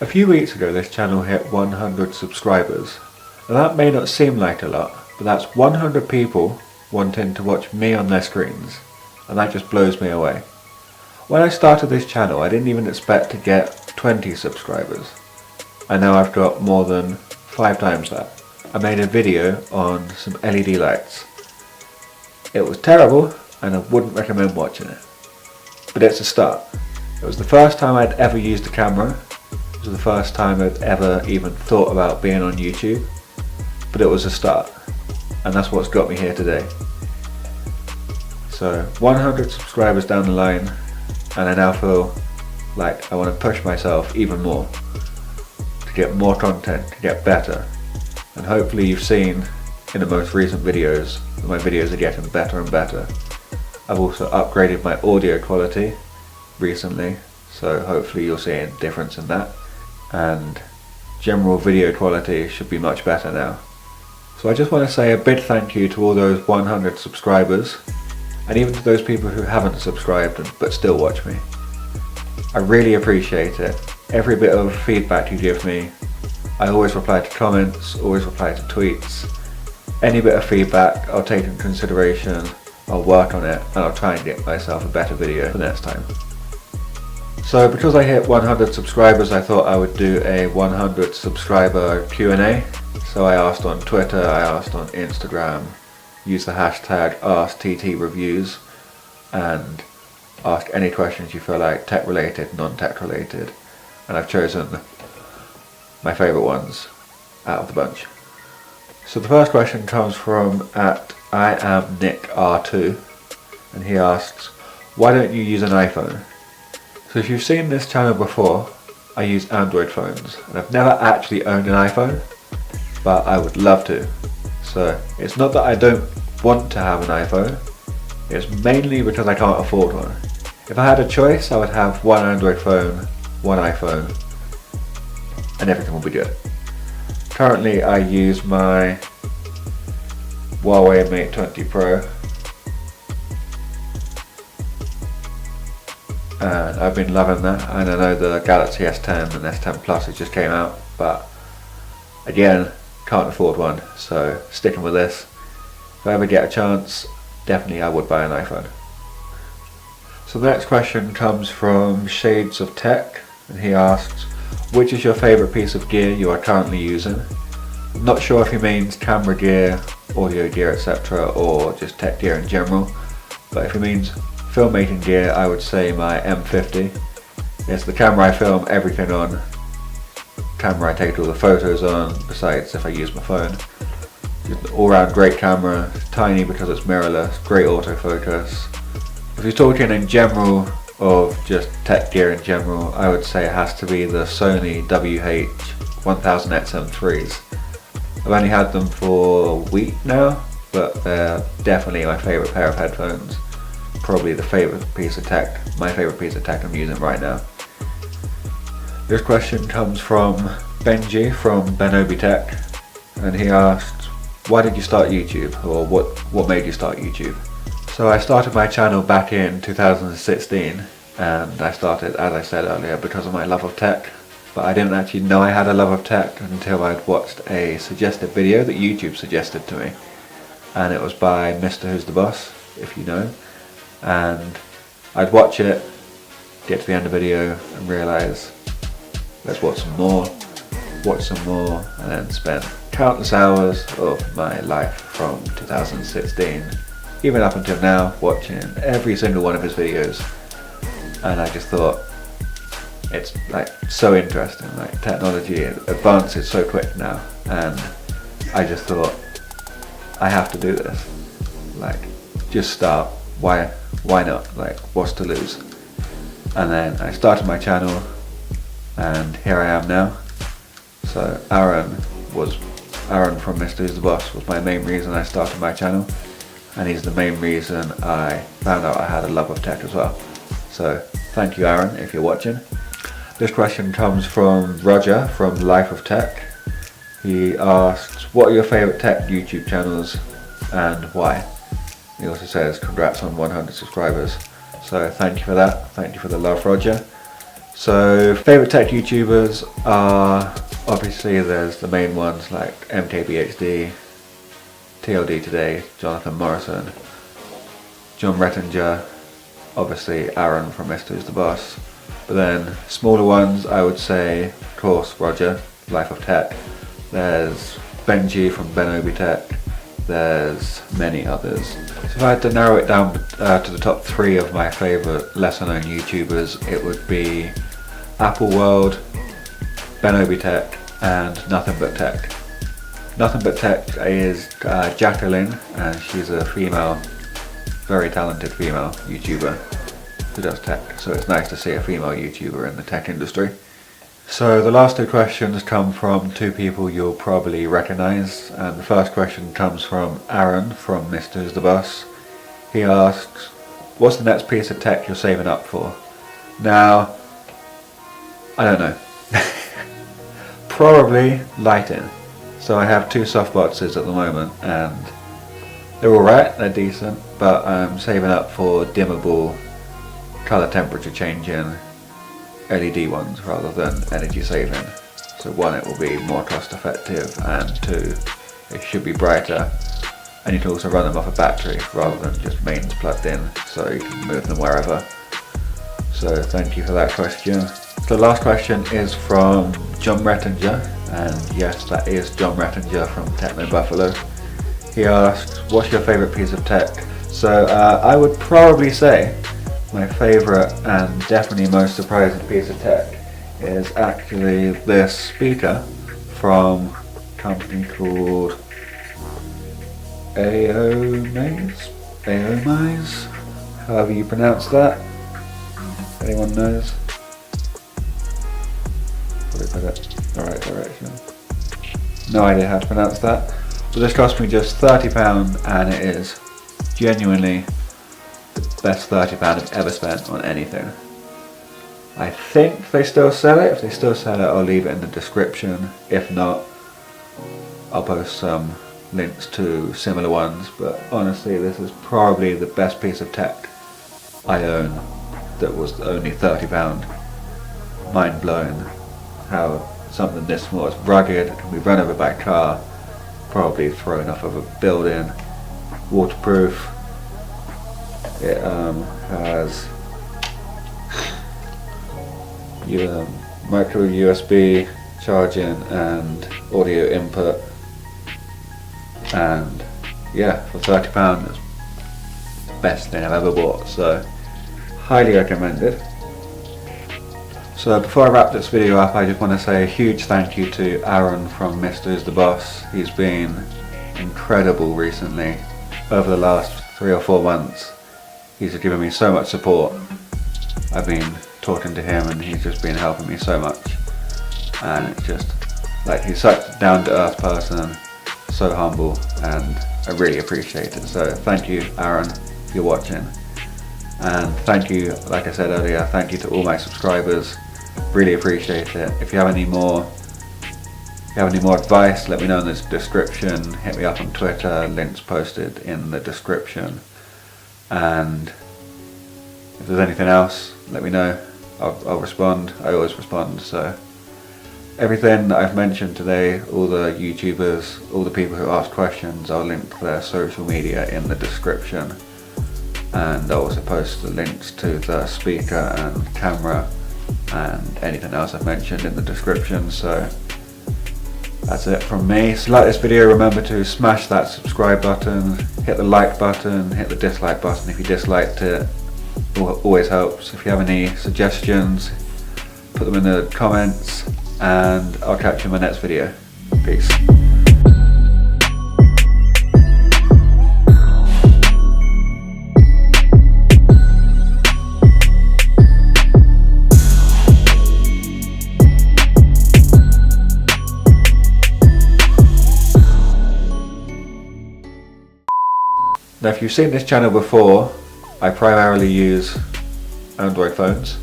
A few weeks ago this channel hit 100 subscribers. Now that may not seem like a lot, but that's 100 people wanting to watch me on their screens, and that just blows me away. When I started this channel I didn't even expect to get 20 subscribers, and now I've got more than 5 times that. I made a video on some LED lights. It was terrible and I wouldn't recommend watching it, but it's a start. It was the first time I'd ever used a camera. It was the first time I'd ever even thought about being on YouTube, but it was a start, and that's what's got me here today. So 100 subscribers down the line, and I now feel like I want to push myself even more to get more content, to get better, and hopefully you've seen in the most recent videos that my videos are getting better and better. I've also upgraded my audio quality recently, so hopefully you'll see a difference in that, and general video quality should be much better now. So I just want to say a big thank you to all those 100 subscribers, and even to those people who haven't subscribed but still watch me. I really appreciate it. Every bit of feedback you give me. I always reply to comments, always reply to tweets. Any bit of feedback I'll take in consideration, I'll work on it, and I'll try and get myself a better video for next time. So because I hit 100 subscribers, I thought I would do a 100 subscriber Q&A. So I asked on Twitter, I asked on Instagram, use the hashtag AskTTReviews, and ask any questions you feel like tech related, non-tech related, and I've chosen my favourite ones out of the bunch. So the first question comes from @IamNickR2, and he asks, why don't you use an iPhone? So if you've seen this channel before, I use Android phones, and I've never actually owned an iPhone, but I would love to. So it's not that I don't want to have an iPhone, it's mainly because I can't afford one. If I had a choice, I would have one Android phone, one iPhone, and everything will be good. Currently I use my Huawei Mate 20 Pro, and I've been loving that, and I know the Galaxy S10 and S10 Plus has just came out, but again, can't afford one, so sticking with this. If I ever get a chance, definitely I would buy an iPhone. So the next question comes from Shades of Tech, and he asks, which is your favourite piece of gear you are currently using? I'm not sure if he means camera gear, audio gear, etc., or just tech gear in general, but if he means filmmaking gear, I would say my M50. It's the camera I film everything on, camera I take all the photos on, besides if I use my phone. Just an all-round great camera, tiny because it's mirrorless, great autofocus. If you're talking in general of just tech gear in general, I would say it has to be the Sony WH-1000XM3s. I've only had them for a week now, but they're definitely my favourite pair of headphones. Probably the favourite piece of tech, my favourite piece of tech I'm using right now. This question comes from Benjy from BenObiTech, and he asked, why did you start YouTube, or what made you start YouTube? So I started my channel back in 2016, and I started, as I said earlier, because of my love of tech, but I didn't actually know I had a love of tech until I'd watched a suggested video that YouTube suggested to me, and it was by Mrwhosetheboss, if you know, and I'd watch it, get to the end of the video and realise, let's watch some more, and then spend countless hours of my life from 2016, even up until now, watching every single one of his videos. And I just thought, it's like so interesting, like technology advances so quick now, and I just thought, I have to do this, like just start, why not, like what's to lose? And then I started my channel, and here I am now. So Arun from Mrwhosetheboss was my main reason I started my channel, and he's the main reason I found out I had a love of tech as well. So thank you, Arun, if you're watching. This question comes from Roger from Life of Tech. He asks, what are your favourite tech YouTube channels and why? He also says congrats on 100 subscribers. So thank you for that, thank you for the love, Roger. So favourite tech YouTubers are, obviously there's the main ones like MKBHD, TLD Today, Jonathan Morrison, John Rettinger, obviously Arun from Mrwhosetheboss. But then smaller ones, I would say, of course, Roger, Life of Tech. There's Benjy from BenObiTech. There's many others. So if I had to narrow it down to the top 3 of my favourite lesser known YouTubers, it would be Apple World, BenObiTech, and Nothing But Tech. Nothing But Tech is Jacqueline, and she's a female, very talented female YouTuber who does tech. So it's nice to see a female YouTuber in the tech industry. So the last 2 questions come from 2 people you'll probably recognise, and the first question comes from Arun from Mrwhosetheboss. He asks, what's the next piece of tech you're saving up for? Now, I don't know. Probably lighting. So I have 2 softboxes at the moment and they're alright, they're decent, but I'm saving up for dimmable, colour temperature changing LED ones rather than energy saving. So 1, it will be more cost effective, and 2, it should be brighter, and you can also run them off a battery rather than just mains plugged in, so you can move them wherever. So thank you for that question. The last question is from John Rettinger, and yes, that is John Rettinger from TechnoBuffalo. He asks, what's your favourite piece of tech? So I would probably say my favourite and definitely most surprising piece of tech is actually this speaker from a company called Aomaze, however you pronounce that. Anyone knows? Probably put it the right direction. No idea how to pronounce that. But this cost me just £30, and it is genuinely the best £30 I've ever spent on anything. I think they still sell it. If they still sell it, I'll leave it in the description. If not, I'll post some links to similar ones. But honestly, this is probably the best piece of tech I own that was only £30. Mind blowing how something this small is rugged, it can be run over by a car, probably thrown off of a building, waterproof. It has micro USB charging and audio input, and yeah, for £30 it's the best thing I've ever bought, so highly recommended. So before I wrap this video up, I just want to say a huge thank you to Arun from Mrwhosetheboss. He's been incredible recently. Over the last 3 or 4 months, he's given me so much support. I've been talking to him and he's just been helping me so much. And it's just, like, he's such a down-to-earth person, so humble, and I really appreciate it. So thank you, Arun, if you're watching. And thank you, like I said earlier, thank you to all my subscribers. Really appreciate it. If you have any more advice, let me know in the description. Hit me up on Twitter, links posted in the description. And if there's anything else, let me know. I'll respond. I always respond. So everything that I've mentioned today, all the YouTubers, all the people who ask questions, I'll link their social media in the description. And I'll also post the links to the speaker and camera and anything else I've mentioned in the description. So that's it from me. So like this video, remember to smash that subscribe button, hit the like button, hit the dislike button if you disliked it. Always helps. If you have any suggestions, put them in the comments, and I'll catch you in my next video. Peace. Now if you've seen this channel before, I primarily use Android phones,